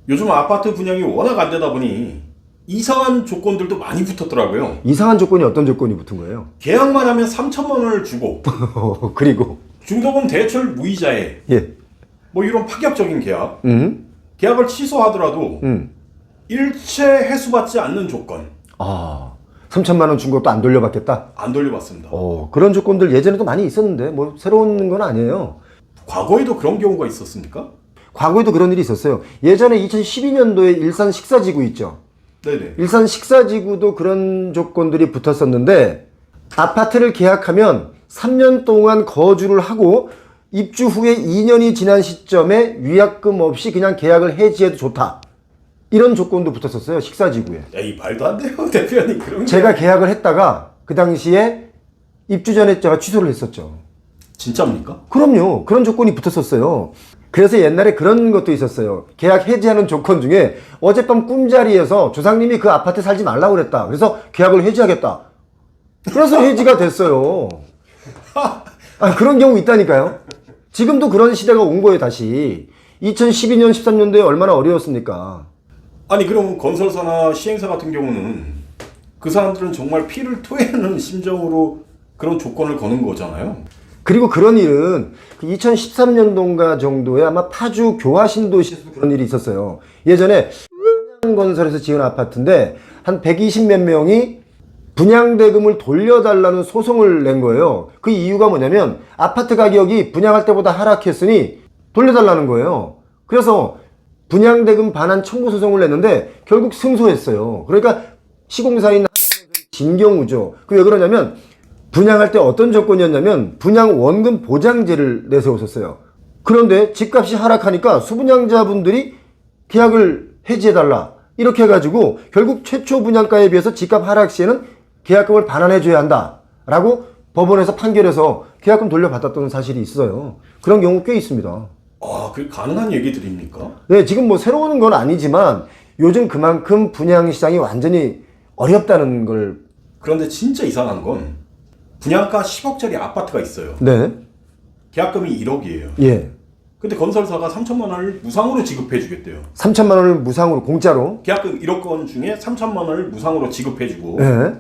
요즘 아파트 분양이 워낙 안 되다 보니 이상한 조건들도 많이 붙었더라고요. 이상한 조건이 어떤 조건이 붙은 거예요? 계약만 하면 3천만 원을 주고 그리고 중도금 대출 무이자에 예. 뭐 이런 파격적인 계약. 계약을 취소하더라도 일체 해수받지 않는 조건. 아, 3천만 원 준 것도 안 돌려받겠다? 안 돌려받습니다. 그런 조건들 예전에도 많이 있었는데 뭐 새로운 건 아니에요. 과거에도 그런 경우가 있었습니까? 과거에도 그런 일이 있었어요. 예전에 2012년도에 일산 식사지구 있죠. 네네. 일산 식사지구도 그런 조건들이 붙었었는데 아파트를 계약하면 3년 동안 거주를 하고 입주 후에 2년이 지난 시점에 위약금 없이 그냥 계약을 해지해도 좋다. 이런 조건도 붙었었어요. 식사지구에. 야, 이 말도 안 돼요, 대표님. 그런 제가 계약을 했다가 그 당시에 입주 전에 제가 취소를 했었죠. 진짜입니까? 그럼요. 그런 조건이 붙었었어요. 그래서 옛날에 그런 것도 있었어요. 계약 해지하는 조건 중에 어젯밤 꿈자리에서 조상님이 그 아파트 살지 말라고 그랬다. 그래서 계약을 해지하겠다. 그래서 해지가 됐어요. 그런 경우 있다니까요. 지금도 그런 시대가 온 거예요, 다시. 2012년, 13년도에 얼마나 어려웠습니까? 아니 그럼 건설사나 시행사 같은 경우는 그 사람들은 정말 피를 토해내는 심정으로 그런 조건을 거는 거잖아요. 그리고 그런 일은 2013년도인가 정도에 아마 파주 교화신도시에서 그런 일이 있었어요. 예전에 한양건설에서 지은 아파트인데 한 120 몇 명이 분양대금을 돌려달라는 소송을 낸 거예요. 그 이유가 뭐냐면 아파트 가격이 분양할 때보다 하락했으니 돌려달라는 거예요. 그래서 분양대금 반환 청구 소송을 냈는데 결국 승소했어요. 그러니까 시공사인 진경우죠. 그 왜 그러냐면 분양할 때 어떤 조건이었냐면 분양 원금 보장제를 내세웠었어요. 그런데 집값이 하락하니까 수분양자분들이 계약을 해지해달라 이렇게 해가지고 결국 최초 분양가에 비해서 집값 하락 시에는 계약금을 반환해줘야 한다라고 법원에서 판결해서 계약금 돌려받았던 사실이 있어요. 그런 경우 꽤 있습니다. 아, 그게 가능한 얘기들입니까? 네, 지금 뭐 새로운 건 아니지만 요즘 그만큼 분양시장이 완전히 어렵다는 걸. 그런데 진짜 이상한 건 분양가 10억짜리 아파트가 있어요. 네. 계약금이 1억이에요. 예. 근데 건설사가 3천만 원을 무상으로 지급해 주겠대요. 3천만 원을 무상으로 공짜로. 계약금 1억 원 중에 3천만 원을 무상으로 지급해 주고 예.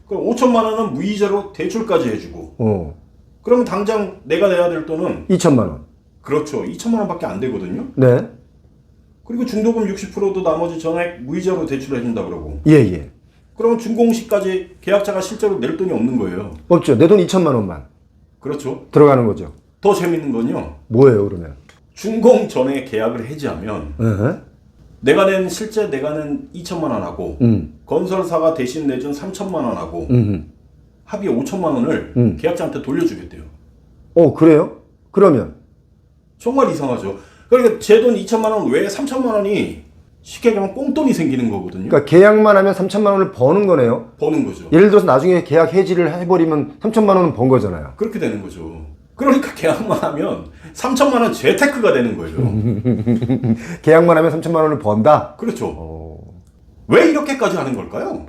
그럼 5천만 원은 무이자로 대출까지 해주고 그러면 당장 내가 내야 될 돈은 2천만 원. 그렇죠. 2천만 원밖에 안 되거든요. 네. 그리고 중도금 60%도 나머지 전액 무이자로 대출해 준다 그러고 예, 예. 그러면 준공시까지 계약자가 실제로 낼 돈이 없는 거예요. 없죠. 내 돈 2천만 원만 그렇죠. 들어가는 거죠. 더 재밌는 건요. 뭐예요, 그러면? 준공 전에 계약을 해지하면 실제 내가 낸 2천만 원하고 건설사가 대신 내준 3천만 원하고 합의 5천만 원을 계약자한테 돌려주겠대요. 그래요? 그러면 정말 이상하죠. 그러니까 제 돈 2천만 원 외에 3천만 원이 쉽게 얘기하면 꽁돈이 생기는 거거든요. 그러니까 계약만 하면 3천만 원을 버는 거네요. 버는 거죠. 예를 들어서 나중에 계약 해지를 해버리면 3천만 원은 번 거잖아요. 그렇게 되는 거죠. 그러니까 계약만 하면 3천만 원 재테크가 되는 거예요. 계약만 하면 3천만 원을 번다? 그렇죠. 왜 이렇게까지 하는 걸까요?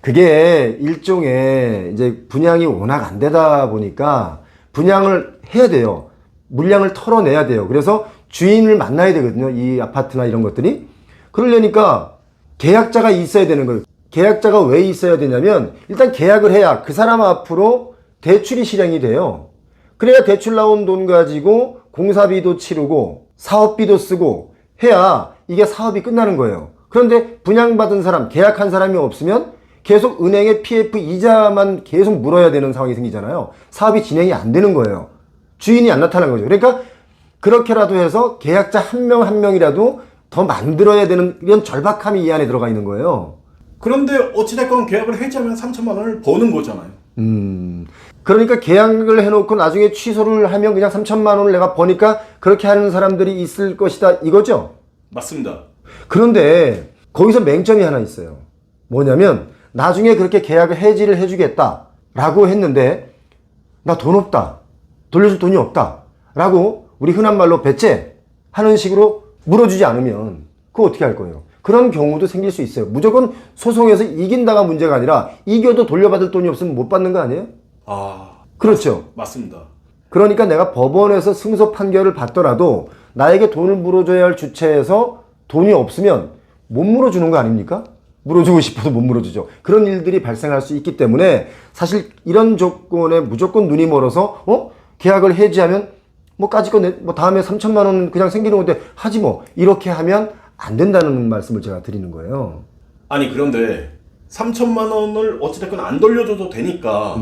그게 일종의 이제 분양이 워낙 안 되다 보니까 분양을 해야 돼요. 물량을 털어내야 돼요. 그래서 주인을 만나야 되거든요. 이 아파트나 이런 것들이. 그러려니까 계약자가 있어야 되는 거예요. 계약자가 왜 있어야 되냐면 일단 계약을 해야 그 사람 앞으로 대출이 실행이 돼요. 그래야 대출 나온 돈 가지고 공사비도 치르고 사업비도 쓰고 해야 이게 사업이 끝나는 거예요. 그런데 분양받은 사람, 계약한 사람이 없으면 계속 은행에 PF 이자만 계속 물어야 되는 상황이 생기잖아요. 사업이 진행이 안 되는 거예요. 주인이 안 나타난 거죠. 그러니까 그렇게라도 해서 계약자 한 명 한 명이라도 더 만들어야 되는 이런 절박함이 이 안에 들어가 있는 거예요. 그런데 어찌됐건 계약을 해지하면 3천만 원을 버는 거잖아요. 그러니까 계약을 해놓고 나중에 취소를 하면 그냥 3천만 원을 내가 버니까 그렇게 하는 사람들이 있을 것이다 이거죠? 맞습니다. 그런데 거기서 맹점이 하나 있어요. 뭐냐면 나중에 그렇게 계약을 해지를 해주겠다 라고 했는데 나 돈 없다, 돌려줄 돈이 없다 라고 우리 흔한 말로 배째 하는 식으로 물어주지 않으면 그거 어떻게 할 거예요? 그런 경우도 생길 수 있어요. 무조건 소송에서 이긴다가 문제가 아니라 이겨도 돌려받을 돈이 없으면 못 받는 거 아니에요? 아, 그렇죠. 맞습니다. 그러니까 내가 법원에서 승소 판결을 받더라도 나에게 돈을 물어줘야 할 주체에서 돈이 없으면 못 물어주는 거 아닙니까? 물어주고 싶어도 못 물어주죠. 그런 일들이 발생할 수 있기 때문에 사실 이런 조건에 무조건 눈이 멀어서 계약을 해지하면 뭐 까짓거 뭐 다음에 3천만 원 그냥 생기는 건데 하지 뭐 이렇게 하면 안 된다는 말씀을 제가 드리는 거예요. 아니 그런데 3천만 원을 어찌됐건 안 돌려줘도 되니까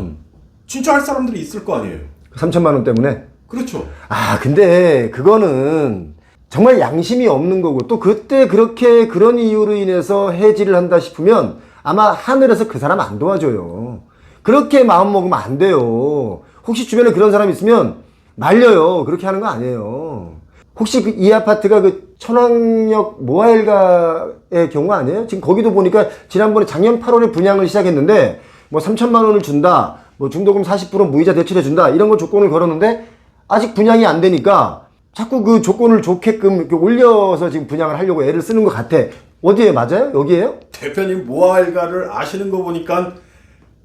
진짜 할 사람들이 있을 거 아니에요. 3천만 원 때문에? 그렇죠. 근데 그거는 정말 양심이 없는 거고 또 그때 그렇게 그런 이유로 인해서 해지를 한다 싶으면 아마 하늘에서 그 사람 안 도와줘요. 그렇게 마음 먹으면 안 돼요. 혹시 주변에 그런 사람 있으면 말려요. 그렇게 하는 거 아니에요. 혹시 이 아파트가 그 천왕역 모아일가의 경우 아니에요? 지금 거기도 보니까 지난번에 작년 8월에 분양을 시작했는데 뭐 3천만 원을 준다, 뭐 중도금 40% 무이자 대출해 준다 이런 거 조건을 걸었는데 아직 분양이 안 되니까 자꾸 그 조건을 좋게끔 이렇게 올려서 지금 분양을 하려고 애를 쓰는 것 같아. 어디에 맞아요? 여기에요? 대표님 모아일가를 아시는 거 보니까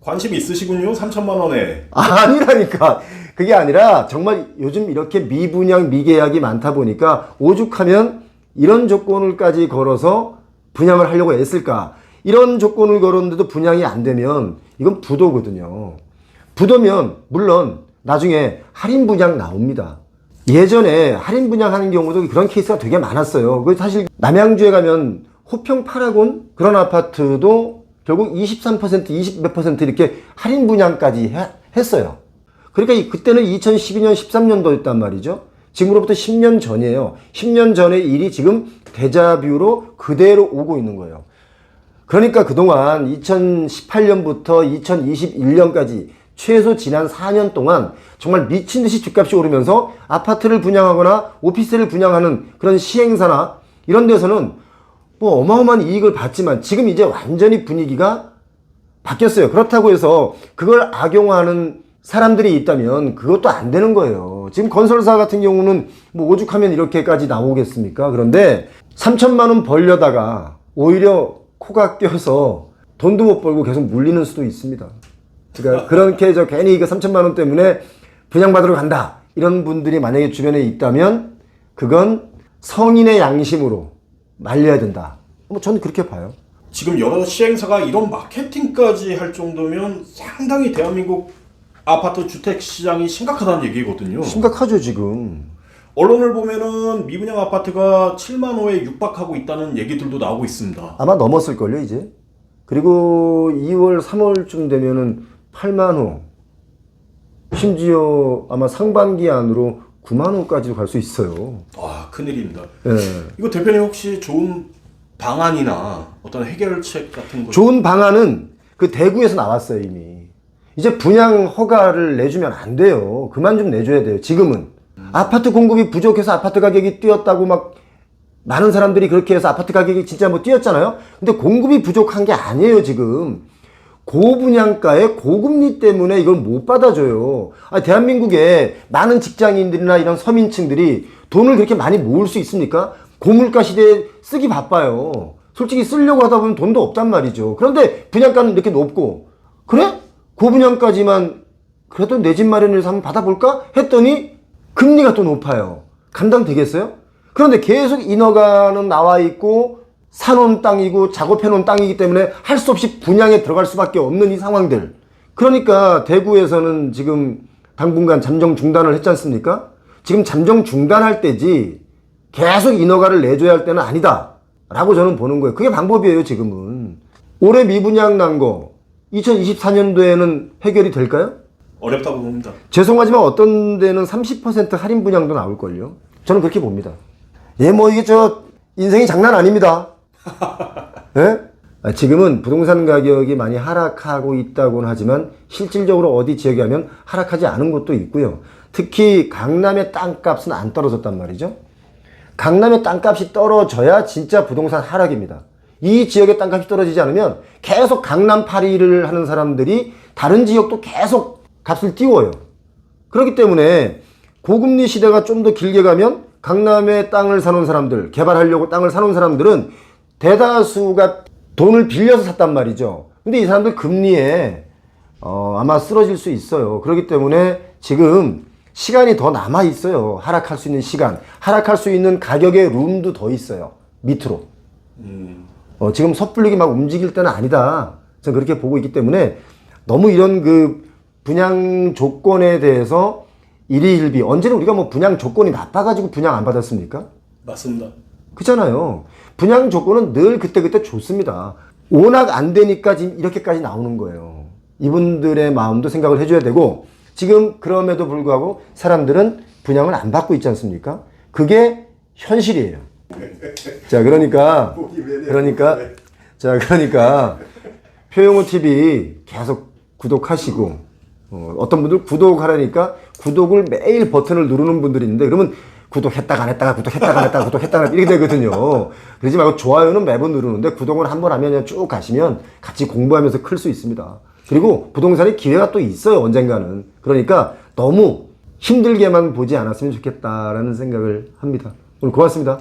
관심이 있으시군요. 3천만 원에. 아니라니까. 그게 아니라 정말 요즘 이렇게 미분양 미계약이 많다 보니까 오죽하면 이런 조건을까지 걸어서 분양을 하려고 애쓸까. 이런 조건을 걸었는데도 분양이 안 되면 이건 부도거든요. 부도면 물론 나중에 할인 분양 나옵니다. 예전에 할인 분양하는 경우도 그런 케이스가 되게 많았어요. 그 사실 남양주에 가면 호평 파라곤 그런 아파트도 결국 23%, 20 몇 퍼센트 이렇게 할인 분양까지 했어요. 그러니까 그때는 2012년, 13년도였단 말이죠. 지금으로부터 10년 전이에요. 10년 전의 일이 지금 데자뷰로 그대로 오고 있는 거예요. 그러니까 그동안 2018년부터 2021년까지 최소 지난 4년 동안 정말 미친 듯이 집값이 오르면서 아파트를 분양하거나 오피스를 분양하는 그런 시행사나 이런 데서는 뭐 어마어마한 이익을 받지만 지금 이제 완전히 분위기가 바뀌었어요. 그렇다고 해서 그걸 악용하는 사람들이 있다면 그것도 안 되는 거예요. 지금 건설사 같은 경우는 뭐 오죽하면 이렇게까지 나오겠습니까? 그런데 3천만 원 벌려다가 오히려 코가 껴서 돈도 못 벌고 계속 물리는 수도 있습니다. 그러니까 그렇게 괜히 그 3천만 원 때문에 분양받으러 간다. 이런 분들이 만약에 주변에 있다면 그건 성인의 양심으로 말려야 된다. 뭐 저는 그렇게 봐요. 지금 여러 시행사가 이런 마케팅까지 할 정도면 상당히 대한민국 아파트 주택 시장이 심각하다는 얘기거든요. 심각하죠, 지금. 언론을 보면은 미분양 아파트가 7만 호에 육박하고 있다는 얘기들도 나오고 있습니다. 아마 넘었을걸요, 이제. 그리고 2월, 3월쯤 되면은 8만 호. 심지어 아마 상반기 안으로 9만 호까지도 갈 수 있어요. 아, 큰일입니다. 예. 이거 대표님 혹시 좋은 방안이나 어떤 해결책 같은 거? 좋은 방안은 그 대구에서 나왔어요, 이미. 이제 분양 허가를 내주면 안 돼요. 그만 좀 내줘야 돼요, 지금은. 아파트 공급이 부족해서 아파트 가격이 뛰었다고 막 많은 사람들이 그렇게 해서 아파트 가격이 진짜 뭐 뛰었잖아요. 근데 공급이 부족한 게 아니에요, 지금. 고분양가에 고금리 때문에 이걸 못 받아줘요. 대한민국에 많은 직장인들이나 이런 서민층들이 돈을 그렇게 많이 모을 수 있습니까? 고물가 시대에 쓰기 바빠요. 솔직히 쓰려고 하다 보면 돈도 없단 말이죠. 그런데 분양가는 이렇게 높고, 그래? 고분양까지만 그래도 내 집 마련을 해서 한번 받아볼까? 했더니 금리가 또 높아요. 감당되겠어요? 그런데 계속 인허가는 나와 있고 사놓은 땅이고 작업해놓은 땅이기 때문에 할 수 없이 분양에 들어갈 수밖에 없는 이 상황들. 그러니까 대구에서는 지금 당분간 잠정 중단을 했지 않습니까? 지금 잠정 중단할 때지 계속 인허가를 내줘야 할 때는 아니다 라고 저는 보는 거예요. 그게 방법이에요, 지금은. 올해 미분양 난 거 2024년도에는 해결이 될까요? 어렵다고 봅니다. 죄송하지만 어떤 데는 30% 할인 분양도 나올걸요. 저는 그렇게 봅니다. 예, 뭐 이게 인생이 장난 아닙니다. 예? 지금은 부동산 가격이 많이 하락하고 있다고는 하지만 실질적으로 어디 지역에 하면 하락하지 않은 곳도 있고요. 특히 강남의 땅값은 안 떨어졌단 말이죠. 강남의 땅값이 떨어져야 진짜 부동산 하락입니다. 이 지역의 땅값이 떨어지지 않으면 계속 강남 파리를 하는 사람들이 다른 지역도 계속 값을 띄워요. 그렇기 때문에 고금리 시대가 좀 더 길게 가면 강남에 땅을 사놓은 사람들, 개발하려고 땅을 사놓은 사람들은 대다수가 돈을 빌려서 샀단 말이죠. 근데 이 사람들 금리에 아마 쓰러질 수 있어요. 그렇기 때문에 지금 시간이 더 남아 있어요. 하락할 수 있는 시간, 하락할 수 있는 가격의 룸도 더 있어요. 밑으로. 지금 섣불리게 막 움직일 때는 아니다. 저는 그렇게 보고 있기 때문에 너무 이런 그 분양 조건에 대해서 일희일비, 언제는 우리가 뭐 분양 조건이 나빠가지고 분양 안 받았습니까? 맞습니다. 그렇잖아요. 분양 조건은 늘 그때그때 좋습니다. 워낙 안 되니까 지금 이렇게까지 나오는 거예요. 이분들의 마음도 생각을 해줘야 되고, 지금 그럼에도 불구하고 사람들은 분양을 안 받고 있지 않습니까? 그게 현실이에요. 자, 그러니까 표용호 TV 계속 구독하시고, 어떤 분들 구독하라니까 구독을 매일 버튼을 누르는 분들이 있는데, 그러면 구독했다가 안 했다가 구독했다가 안 했다가 구독했다가 안 했다가 이렇게 되거든요. 그러지 말고 좋아요는 매번 누르는데 구독을 한 번 하면 그냥 쭉 가시면 같이 공부하면서 클 수 있습니다. 그리고 부동산에 기회가 또 있어요, 언젠가는. 그러니까 너무 힘들게만 보지 않았으면 좋겠다라는 생각을 합니다. 오늘 고맙습니다.